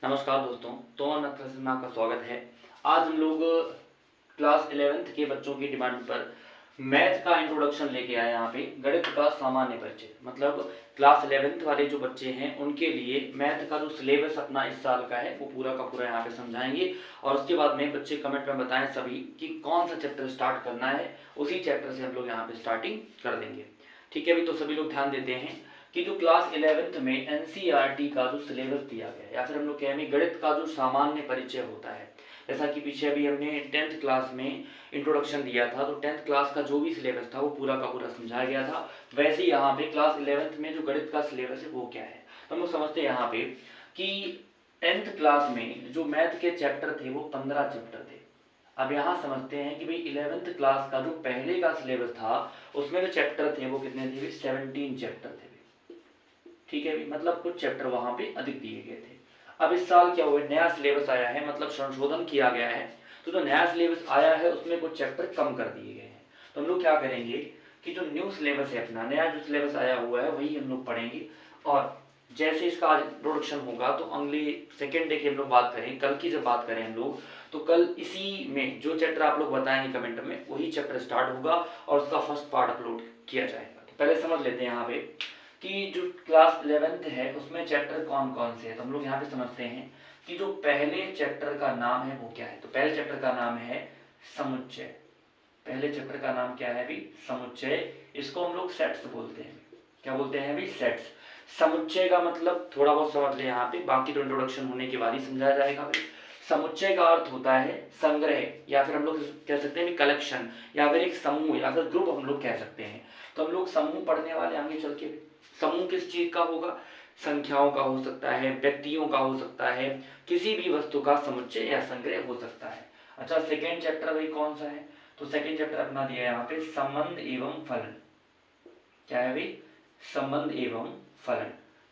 नमस्कार दोस्तों, तो अनंत क्लासेस में आपका स्वागत है। आज हम लोग क्लास 11th के बच्चों की डिमांड पर मैथ का इंट्रोडक्शन लेके आए। यहाँ पे गणित का सामान्य परिचय, मतलब क्लास 11th वाले जो बच्चे हैं उनके लिए मैथ का जो सिलेबस अपना इस साल का है वो पूरा का पूरा यहाँ पे समझाएंगे। और उसके बाद में बच्चे कमेंट में बताएं सभी कि कौन सा चैप्टर स्टार्ट करना है, उसी चैप्टर से हम लोग यहाँ पे स्टार्टिंग कर देंगे। ठीक है, अभी तो सभी लोग ध्यान देते हैं कि जो क्लास 11th में एनसीईआरटी का जो सिलेबस दिया गया है, या फिर हम लोग कहें गणित का जो सामान्य परिचय होता है, जैसा कि पीछे अभी हमने 10th क्लास में इंट्रोडक्शन दिया था, तो 10th क्लास का जो भी सिलेबस था वो पूरा का पूरा समझाया गया था। वैसे ही यहाँ पे क्लास 11th में जो गणित का सिलेबस है वो क्या है, तो हम लोग समझते हैं यहाँ पे कि 10th क्लास में जो मैथ के चैप्टर थे वो 15 चैप्टर थे। अब यहाँ समझते हैं कि भाई 11th क्लास का जो पहले का सिलेबस था उसमें जो चैप्टर थे वो कितने थे, 17 चैप्टर थे। ठीक है, मतलब कुछ चैप्टर वहां पे अधिक दिए गए थे। अब इस साल क्या हुआ, नया सिलेबस आया है, मतलब संशोधन किया गया है। तो जो नया सिलेबस आया है उसमें कुछ चैप्टर कम कर दिए गए हैं। तो हम लोग क्या करेंगे कि जो न्यू सिलेबस है, अपना नया जो सिलेबस आया हुआ है वही हम लोग पढ़ेंगे। और जैसे इसका आज इंट्रोडक्शन होगा तो अगले सेकेंड डे की हम लोग बात करें, कल की जब बात करें हम लोग, तो कल इसी में जो चैप्टर आप लोग बताएंगे कमेंट में वही चैप्टर स्टार्ट होगा और उसका फर्स्ट पार्ट अपलोड किया जाएगा। तो पहले समझ लेते हैं यहाँ पे कि जो क्लास 11th है उसमें चैप्टर कौन कौन से है। तो हम लोग यहाँ पे समझते हैं कि जो पहले चैप्टर का नाम है वो क्या है। तो पहले चैप्टर का नाम है समुच्चय। पहले चैप्टर का नाम क्या है भी, समुच्चय। इसको हम लोग सेट्स बोलते हैं। क्या बोलते हैं भी, सेट्स। समुच्चय का मतलब थोड़ा बहुत समझ ले यहाँ पे, बाकी तो इंट्रोडक्शन होने के बाद ही समझाया जाएगा। समुच्चय का अर्थ होता है संग्रह, या फिर हम लोग कह सकते हैं कलेक्शन, या फिर एक समूह या फिर ग्रुप हम लोग कह सकते हैं। तो हम लोग समूह पढ़ने वाले आगे चल के। समूह किस चीज का होगा, संख्याओं का हो सकता है, व्यक्तियों का हो सकता है, किसी भी वस्तु का समुच्चय या संग्रह हो सकता है। अच्छा, सेकेंड चैप्टर भाई कौन सा है, तो सेकेंड चैप्टर अपना दिया है यहाँ पे संबंध एवं फलन। क्या है भाई, संबंध एवं फलन।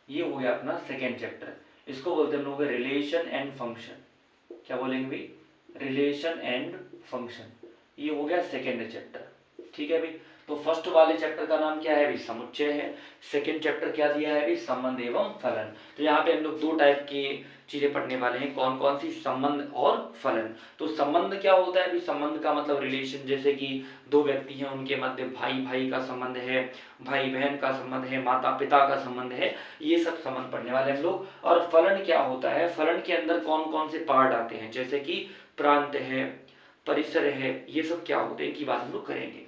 ये हो गया अपना सेकेंड चैप्टर। इसको बोलते हैं हम लोग रिलेशन एंड फंक्शन। क्या बोलेंगे भाई, रिलेशन एंड फंक्शन। ये हो गया सेकेंड चैप्टर। ठीक है भाई, तो फर्स्ट वाले चैप्टर का नाम क्या है भाई, समुच्चय है। सेकेंड चैप्टर क्या दिया है भाई, संबंध एवं फलन। तो यहाँ पे हम लोग दो टाइप की चीजें पढ़ने वाले हैं, कौन कौन सी, संबंध और फलन। तो संबंध क्या होता है भाई, संबंध का मतलब रिलेशन, जैसे कि दो व्यक्ति हैं उनके मध्य भाई भाई का संबंध है, भाई बहन का संबंध है, माता पिता का संबंध है, ये सब संबंध पढ़ने वाले हम लोग। और फलन क्या होता है, फलन के अंदर कौन कौन से पार्ट आते हैं, जैसे कि प्रांत है, परिसर है, ये सब क्या होते हैं, इनकी बात हम लोग करेंगे।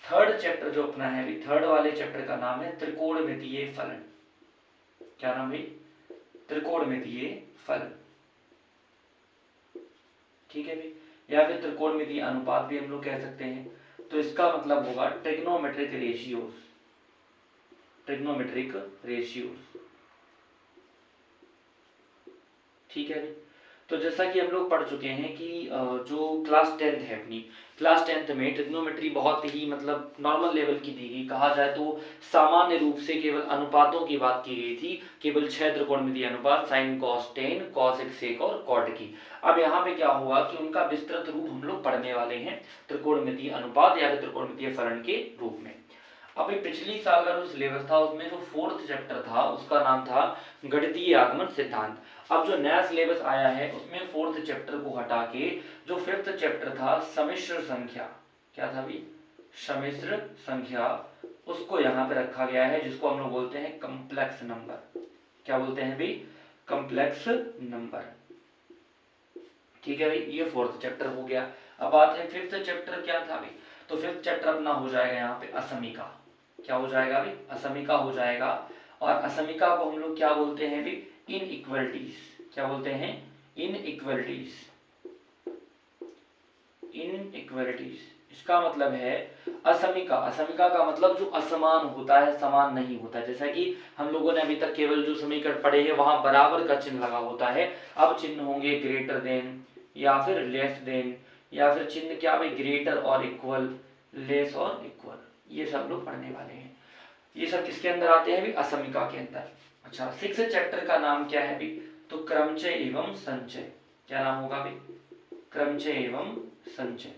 थर्ड चैप्टर जो अपना है भी, थर्ड वाले चैप्टर का नाम है त्रिकोणमितीय फलन। क्या नाम है, त्रिकोणमितीय फलन। ठीक है भाई, या फिर त्रिकोणमितीय अनुपात भी हम लोग कह सकते हैं। तो इसका मतलब होगा ट्रिग्नोमेट्रिक रेशियोज। Trigonometric ratios. ठीक है भाई, तो जैसा कि हम लोग पढ़ चुके हैं कि जो क्लास 10th है अपनी, क्लास 10th में ट्रिग्नोमेट्री बहुत ही मतलब नॉर्मल लेवल की दी गई। कहा जाए तो सामान्य रूप से केवल अनुपातों की बात की गई थी, केवल 6 त्रिकोणमितीय अनुपात, साइन कॉस टेन, कॉस एक सेक और कॉट की। अब यहाँ पे क्या हुआ कि उनका विस्तृत रूप हम लोग पढ़ने वाले हैं त्रिकोणमितीय अनुपात या फिर त्रिकोणमितीय फलन के रूप में। अभी पिछली साल का जो सिलेबस था उसमें जो फोर्थ चैप्टर था उसका नाम था गणितीय आगमन सिद्धांत। अब जो नया सिलेबस आया है उसमें फोर्थ चैप्टर को हटा के जो फिफ्थ चैप्टर था सम्मिश्र संख्या, क्या था भी, सम्मिश्र संख्या, उसको यहाँ पे रखा गया है, जिसको हम लोग बोलते हैं कम्प्लेक्स नंबर। क्या बोलते हैं भी, कम्प्लेक्स नंबर। ठीक है भाई, ये फोर्थ चैप्टर हो गया। अब बात है फिफ्थ चैप्टर क्या था भाई, तो फिफ्थ चैप्टर अपना हो जाएगा यहाँ पे असमीका। क्या हो जाएगा भाई, असमीका हो जाएगा। और असमीका को हम लोग क्या बोलते हैं भाई, इनइक्वलिटीज। क्या बोलते हैं, इनइक्वलिटीज। इनइक्वलिटीज, इसका मतलब है असमीका। असमीका का मतलब जो असमान होता है, समान नहीं होता। जैसा कि हम लोगों ने अभी तक केवल जो समीकरण पढ़े हैं वहां बराबर का चिन्ह लगा होता है। अब चिन्ह होंगे ग्रेटर देन या फिर लेस देन, या फिर चिन्ह क्या भाई, ग्रेटर और इक्वल, लेस और इक्वल, ये सब लोग पढ़ने वाले हैं। ये सब किसके अंदर आते हैं भी, असमीका के अंदर। अच्छा, सिक्स चैप्टर का नाम क्या है भी, तो क्रमचय एवं संचय। क्या नाम होगा भी, क्रमचय एवं संचय।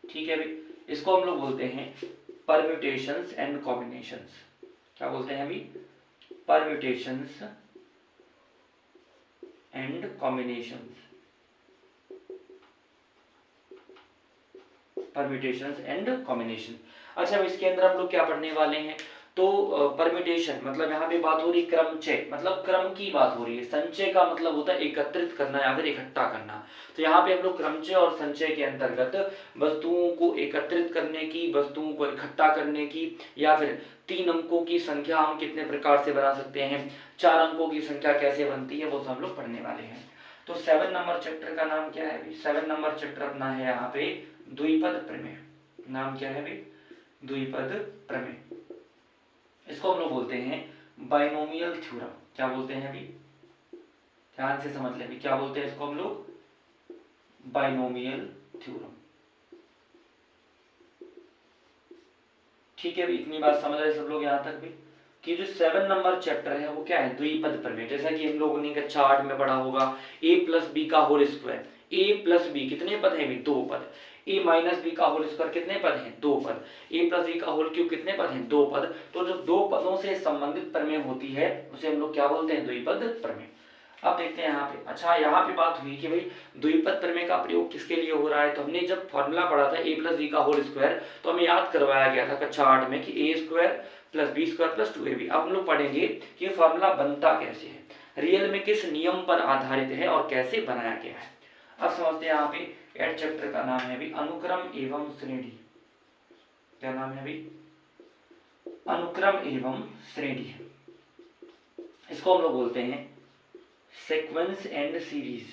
ठीक है भाई, इसको हम लोग बोलते हैं परम्यूटेशंस एंड कॉम्बिनेशंस। क्या बोलते हैं भी, permutations and combinations, permutations and combination. अच्छा, अब इसके अंदर हम लोग क्या पढ़ने वाले हैं, तो परम्यूटेशन मतलब यहाँ पे बात हो रही है क्रमचय, मतलब क्रम की बात हो रही है। संचय का मतलब होता है एकत्रित करना या फिर इकट्ठा करना। तो यहाँ पे हम लोग क्रमचय और संचय के अंतर्गत वस्तुओं को एकत्रित करने की, वस्तुओं को इकट्ठा करने की, या फिर 3 अंकों की संख्या हम कितने प्रकार से बना सकते हैं, 4 अंकों की संख्या कैसे बनती है, वो सब हम लोग पढ़ने वाले हैं। तो 7 नंबर चैप्टर का नाम क्या है? 7 नंबर चैप्टर अपना है यहाँ पे द्विपद प्रमेय। नाम क्या है भाई? द्विपद प्रमेय। इसको हम लोग बोलते हैं बाइनोमियल थ्योरम। क्या बोलते हैं अभी? ध्यान से समझ लें, क्या बोलते हैं इसको हम लोग? Binomial theorem. ठीक है भाई, इतनी बात समझ रहे सब लोग यहाँ तक भी, कि जो 7 नंबर चैप्टर है वो क्या है? द्विपद प्रमेय। जैसा कि हम लोगों ने कक्षा 8 में पढ़ा होगा, a प्लस बी का whole square. a plus B कितने पद हैं? 2 पद। a माइनस बी का होल स्क्वायर कितने पद हैं? 2 पद। a प्लस बी का होल क्यूब कितने पद हैं? 2 पद। तो जो 2 पदों से संबंधित प्रमेय होती है उसे हम लोग क्या बोलते हैं? द्विपद प्रमेय। अब देखते हैं यहाँ पे, अच्छा यहाँ पे बात हुई कि भाई द्विपद प्रमेय का प्रयोग किसके लिए हो रहा है, तो हमने जब फॉर्मूला पढ़ा था a प्लस बी का होल स्क्वायर, तो हमें याद करवाया गया था कक्षा 8 में कि a square plus B square plus 2ab। अब हम लोग पढ़ेंगे कि फॉर्मूला बनता कैसे है, रियल में किस नियम पर आधारित है और कैसे बनाया गया है। अब समझते हैं यहाँ पे 8 चैप्टर का नाम है भी अनुक्रम एवं श्रेणी। क्या नाम है भी? अनुक्रम एवं श्रेणी। इसको हम लोग बोलते हैं सीक्वेंस एंड सीरीज।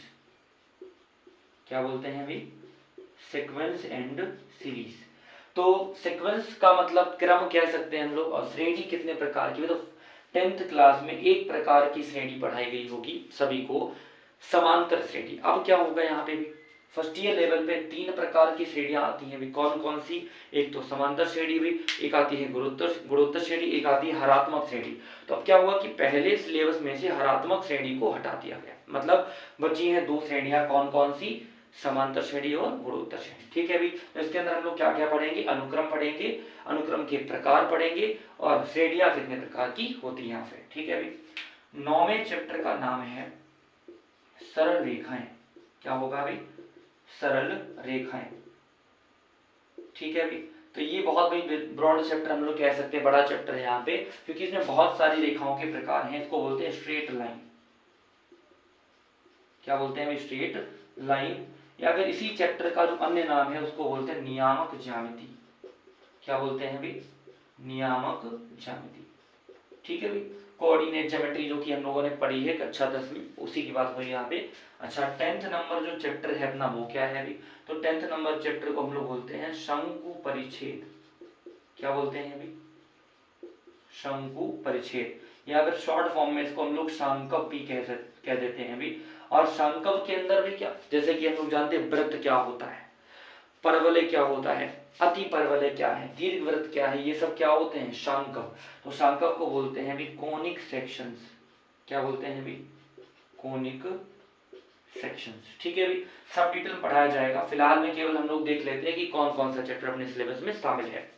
क्या बोलते हैं भाई? Sequence and series. तो सीक्वेंस का मतलब क्रम कह सकते हैं हम लोग, और श्रेणी कितने प्रकार की? तो 10th क्लास में एक प्रकार की श्रेणी पढ़ाई गई होगी सभी को, समांतर श्रेणी। अब क्या होगा यहाँ पे भी, फर्स्ट ईयर लेवल पे 3 प्रकार की श्रेणियां आती हैं भी। कौन कौन सी? एक तो समांतर श्रेणी भी, एक आती है गुणोत्तर श्रेणी, एक आती है हरात्मक श्रेणी। तो अब क्या हुआ कि पहले सिलेबस में से हरात्मक श्रेणी को हटा दिया गया, मतलब बची हैं 2 श्रेणियां। कौन कौन सी? समांतर श्रेणी और गुणोत्तर श्रेणी। ठीक है भी, तो इसके अंदर हम लोग क्या क्या पढ़ेंगे? अनुक्रम पढ़ेंगे, अनुक्रम के प्रकार पढ़ेंगे, और श्रेणियां कितने प्रकार की होती है यहाँ पे। ठीक है भी। 9वें चैप्टर का नाम है सरल रेखाएं। क्या होगा भाई? सरल रेखाएं। ठीक है भाई, तो ये बहुत भाई ब्रॉड चैप्टर हम लोग कह सकते हैं, बड़ा चैप्टर है यहाँ पे, क्योंकि इसमें बहुत सारी रेखाओं के प्रकार हैं। इसको बोलते हैं स्ट्रेट लाइन। क्या बोलते हैं भाई? Straight line. या फिर इसी चैप्टर का जो अन्य नाम है उसको बोलते हैं नियामक ज्यामिति। क्या बोलते हैं भाई? नियामक ज्यामिति। ठीक है भाई, कोऑर्डिनेट ज्योमेट्री जो कि हम लोगों ने पढ़ी है कक्षा 10 में, उसी की बात हो रही है यहाँ पे। अच्छा, 10th नंबर जो चैप्टर है अपना वो क्या है अभी? तो 10th नंबर चैप्टर को हम लोग बोलते हैं शंकु परिच्छेद। क्या बोलते हैं अभी? शंकु परिच्छेद, या फिर शॉर्ट फॉर्म में इसको हम लोग शांकव भी कह देते हैं अभी। और शांकव के अंदर भी क्या, जैसे कि हम लोग जानते हैं वृत्त क्या होता है, परवलय क्या होता है, अति परवलय क्या है, दीर्घवृत्त क्या है, ये सब क्या होते हैं? शांकव। तो शांकव को बोलते हैं भी कोनिक सेक्शंस। क्या बोलते हैं भी? Conic sections. ठीक है भी, सब डिटेल पढ़ाया जाएगा, फिलहाल में केवल हम लोग देख लेते हैं कि कौन कौन सा चैप्टर अपने सिलेबस में शामिल है।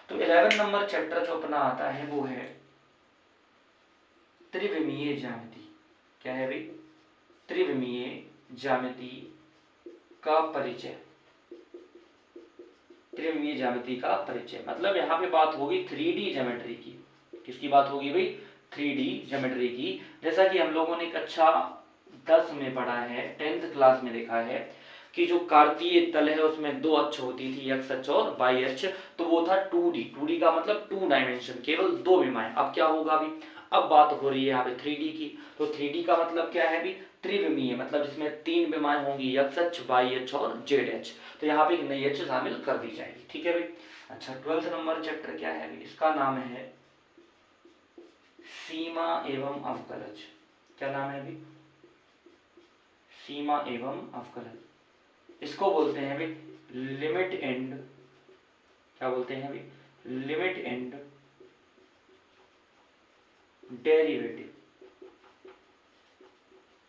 तो 11 नंबर चैप्टर जो अपना आता है वो है त्रिविमीय ज्यामिति। क्या है भाई? त्रिविमीय ज्यामिति का परिचय। त्रिविमीय ज्यामिति का परिचय मतलब यहाँ पे बात होगी 3D ज्योमेट्री की। किसकी बात होगी भाई? 3D ज्योमेट्री की। जैसा कि हम लोगों ने कक्षा 10 में पढ़ा है, 10th क्लास में देखा है कि जो कार्तीय तल है उसमें 2 अक्ष होती थी, एक्स अक्ष और वाई अक्ष। तो वो था 2D। 2D का मतलब 2 डायमेंशन, केवल 2 विमाएं। अब क्या होगा अभी? अब बात हो रही है यहाँ पे 3D की। तो 3D का मतलब क्या है भी? त्रिविमीय, मतलब जिसमें 3 विमाएं होंगी, एक्स अक्ष, वाई अक्ष और जेड अक्ष। तो यहाँ पे एक नई अक्ष शामिल कर दी जाएगी। ठीक है भाई। अच्छा, 12th नंबर चैप्टर क्या है? इसका नाम है सीमा एवं अवकलज। क्या नाम है अभी? सीमा एवं अवकलज। इसको बोलते हैं अभी लिमिट एंड, क्या बोलते हैं अभी? Limit and derivative.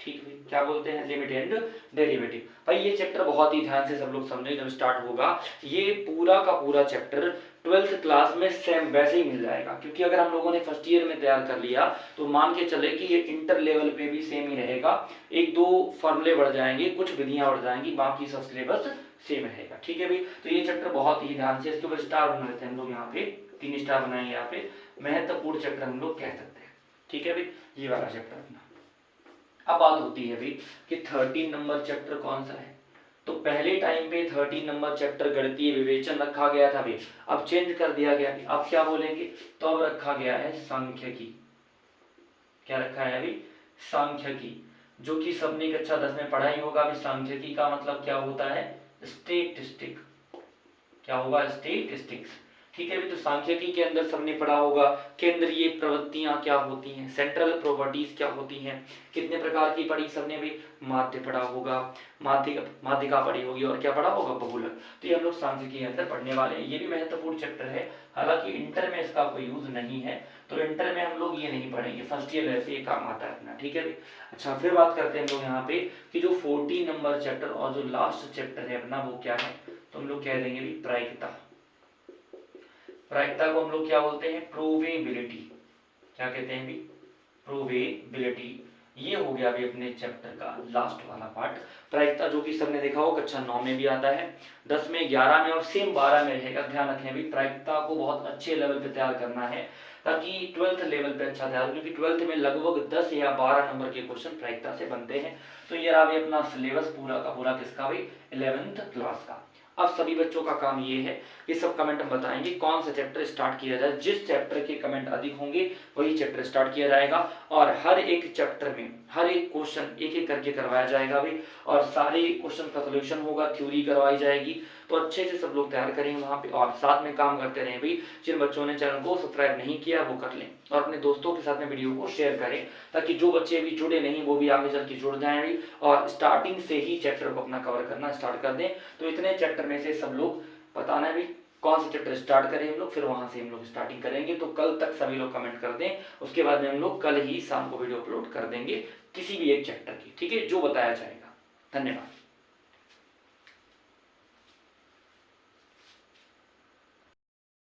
ठीक है, क्या बोलते हैं, लिमिट एंड डेरिवेटिव। भाई ये चैप्टर बहुत ही ध्यान से सब लोग समझे, जब स्टार्ट होगा ये पूरा का पूरा चैप्टर 12th क्लास में सेम वैसे ही मिल जाएगा, क्योंकि अगर हम लोगों ने फर्स्ट ईयर में तैयार कर लिया तो मान के चले कि ये इंटर लेवल पे भी सेम ही रहेगा, एक दो फॉर्मूले बढ़ जाएंगे, कुछ विधियां बढ़ जाएंगी, बाकी सब सिलेबस सेम रहेगा। ठीक है भाई, तो ये चैप्टर बहुत ही ध्यान से, इसके ऊपर स्टार बना लेते हैं हम लोग, यहाँ पे 3 स्टार बनाएंगे, यहाँ पे महत्वपूर्ण चैप्टर हम लोग कह सकते हैं। ठीक है भाई, ये वाला चैप्टर अपना। अब बात होती है भाई कि 13 नंबर चैप्टर कौन सा है। तो पहले टाइम पे 13 नंबर चैप्टर गणितीय विवेचन रखा गया था भाई, अब चेंज कर दिया गया। अब क्या बोलेंगे, तो अब रखा गया है सांख्यिकी। क्या रखा है अभी, सांख्यिकी, जो कि सबने कक्षा 10 में पढ़ा ही होगा। अभी सांख्यिकी का मतलब क्या होता है, स्टेटिस्टिक। क्या होगा, स्टेटिस्टिक्स। ठीक है, तो सांख्यिकी के अंदर सबने पढ़ा होगा केंद्रीय प्रवृत्तियां क्या होती हैं, सेंट्रल प्रॉपर्टीज क्या होती हैं, कितने प्रकार की पढ़ी सबने भी, माध्य पढ़ा होगा, माध्यिका पढ़ी होगी, और क्या पढ़ा होगा, बहुलक। तो ये हम लोग सांख्यिकी के अंदर पढ़ने वाले हैं, ये भी महत्वपूर्ण चैप्टर है। हालांकि इंटर में इसका कोई यूज नहीं है, तो इंटर में हम लोग ये नहीं पढ़ेंगे, फर्स्ट ईयर पे ये काम आता है अपना। ठीक है, अच्छा फिर बात करते हैं हम लोग यहाँ पे कि जो 14 नंबर चैप्टर और जो लास्ट चैप्टर है अपना वो क्या है, तो हम लोग कह देंगे भी प्रायिकता। प्रायिकता को हम लोग क्या बोलते हैं, प्रोबेबिलिटी। क्या कहते हैं भी, प्रोबेबिलिटी। ये हो गया अभी अपने चैप्टर का लास्ट वाला पार्ट, प्रायिकता, जो कि सबने देखा हो कक्षा 9 में भी आता है, 10 में, 11 में और सेम 12 में रहेगा। ध्यान रखें भी, प्रायिकता को बहुत अच्छे लेवल पे तैयार करना है ताकि 12th लेवल पे अच्छा तैयार हो, क्योंकि 12th में लगभग 10 या 12 नंबर के क्वेश्चन प्रायिकता से बनते हैं। तो ये रहा अपना सिलेबस पूरा का पूरा किसका भाई, 11th क्लास का। अब सभी बच्चों का काम ये है कि सब कमेंट हम बताएंगे कौन सा चैप्टर स्टार्ट किया जाए, जिस चैप्टर के कमेंट अधिक होंगे वही चैप्टर स्टार्ट किया जाएगा, और हर एक चैप्टर में हर एक क्वेश्चन एक एक करके करवाया जाएगा भाई, और सारे क्वेश्चन का सोल्यूशन होगा, थ्योरी करवाई जाएगी। तो अच्छे से सब लोग तैयार करेंगे वहाँ पे, और साथ में काम करते रहें भाई। जिन बच्चों ने चैनल को सब्सक्राइब नहीं किया वो कर लें, और अपने दोस्तों के साथ में वीडियो को शेयर करें, ताकि जो बच्चे अभी जुड़े नहीं वो भी आगे चल के जुड़ जाएं भाई, और स्टार्टिंग से ही चैप्टर को अपना कवर करना स्टार्ट कर दें। तो इतने चैप्टर में से सब लोग बताना है भी कौन सा चैप्टर स्टार्ट करें हम लोग, फिर वहां से हम लोग स्टार्टिंग करेंगे। तो कल तक सभी लोग कमेंट कर दें, उसके बाद में हम लोग कल ही शाम को वीडियो अपलोड कर देंगे किसी भी एक चैप्टर की। ठीक है, जो बताया जाएगा। धन्यवाद।